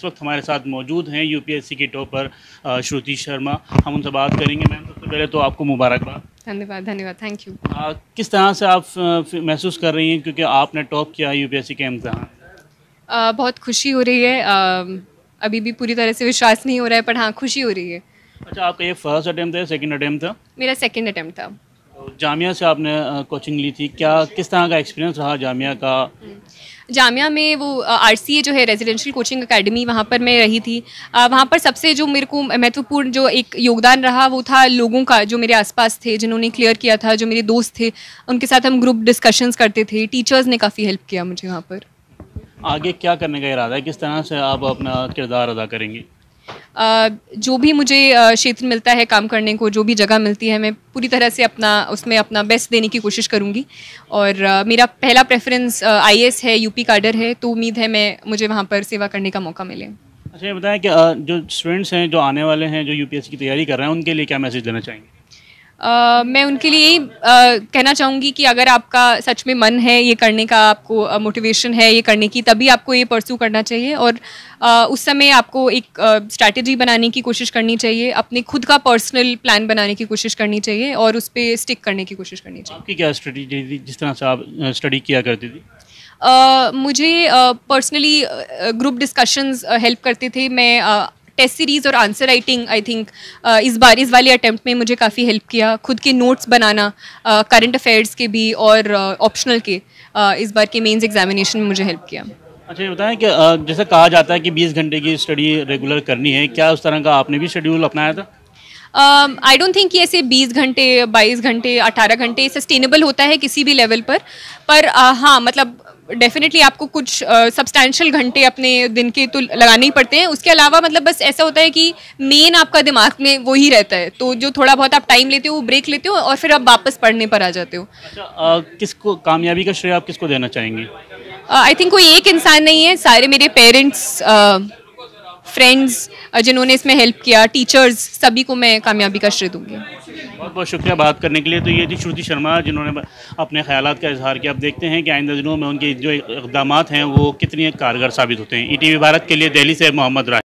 इस वक्त हमारे साथ मौजूद हैं यूपीएससी की टॉपर श्रुति शर्मा। हम उनसे बात करेंगे। मैम, सबसे पहले तो आपको मुबारकबाद। धन्यवाद धन्यवाद, थैंक यू। किस तरह से आप महसूस कर रही हैं क्योंकि आपने टॉप किया यूपीएससी के इम्तिहान? बहुत खुशी हो रही है। अभी भी पूरी तरह से विश्वास नहीं हो रहा है, पर हाँ, खुशी हो रही है। अच्छा, आपका ये फर्स्ट अटेम्प्ट था, सेकंड अटेम्प्ट था? मेरा सेकंड अटेम्प्ट था। तो जामिया से आपने कोचिंग ली थी, क्या किस तरह का एक्सपीरियंस रहा जामिया का? जामिया में वो आरसीए जो है, रेजिडेंशियल कोचिंग एकेडमी, वहाँ पर मैं रही थी। वहाँ पर सबसे जो मेरे को महत्वपूर्ण जो एक योगदान रहा वो था लोगों का, जो मेरे आसपास थे, जिन्होंने क्लियर किया था, जो मेरे दोस्त थे, उनके साथ हम ग्रुप डिस्कशंस करते थे। टीचर्स ने काफ़ी हेल्प किया मुझे वहाँ पर। आगे क्या करने का इरादा है, किस तरह से आप अपना किरदार अदा करेंगी? जो भी मुझे क्षेत्र मिलता है काम करने को, जो भी जगह मिलती है, मैं पूरी तरह से उसमें अपना बेस्ट देने की कोशिश करूँगी। और मेरा पहला प्रेफरेंस आईएएस है, यूपी काडर है, तो उम्मीद है मुझे वहाँ पर सेवा करने का मौका मिले। अच्छा, ये बताएं कि जो स्टूडेंट्स हैं जो आने वाले हैं, जो यूपीएससी की तैयारी कर रहे हैं, उनके लिए क्या मैसेज देना चाहेंगे? मैं उनके लिए यही कहना चाहूँगी कि अगर आपका सच में मन है ये करने का, आपको मोटिवेशन है ये करने की, तभी आपको ये परस्यू करना चाहिए। और उस समय आपको एक स्ट्रैटेजी बनाने की कोशिश करनी चाहिए, अपने खुद का पर्सनल प्लान बनाने की कोशिश करनी चाहिए और उस पर स्टिक करने की कोशिश करनी चाहिए। आपकी क्या स्ट्रेटजी थी जिस तरह से आप स्टडी किया करती थी? मुझे पर्सनली ग्रुप डिस्कशंस हेल्प करते थे। मैं टेस्ट सीरीज़ और आंसर राइटिंग, आई थिंक इस वाले अटेम्प्ट में मुझे काफ़ी हेल्प किया। खुद के नोट्स बनाना, करंट अफेयर्स के भी और ऑप्शनल के, इस बार के मेंस एग्जामिनेशन में मुझे हेल्प किया। अच्छा, ये बताएं कि जैसे कहा जाता है कि 20 घंटे की स्टडी रेगुलर करनी है, क्या उस तरह का आपने भी शेड्यूल अपनाया था? आई डोंट थिंक कि ऐसे 20 घंटे, 22 घंटे, 18 घंटे सस्टेनेबल होता है किसी भी लेवल पर हाँ, मतलब डेफिनेटली आपको कुछ सब्सटैंशियल घंटे अपने दिन के तो लगाने ही पड़ते हैं। उसके अलावा मतलब बस ऐसा होता है कि मेन आपका दिमाग में वही रहता है, तो जो थोड़ा बहुत आप टाइम लेते हो, वो ब्रेक लेते हो और फिर आप वापस पढ़ने पर आ जाते हो। अच्छा, किसको कामयाबी का श्रेय आप किसको देना चाहेंगे? आई थिंक कोई एक इंसान नहीं है, सारे मेरे पेरेंट्स, फ्रेंड्स जिन्होंने इसमें हेल्प किया, टीचर्स, सभी को मैं कामयाबी का श्रेय दूंगी। बहुत बहुत शुक्रिया बात करने के लिए। तो ये थी श्रुति शर्मा जिन्होंने अपने ख्यालात का इजहार किया। अब देखते हैं कि आइंदा दिनों में उनके जो इक़दामात हैं वो कितनी कारगर साबित होते हैं। ईटीवी भारत के लिए दिल्ली से मोहम्मद राही।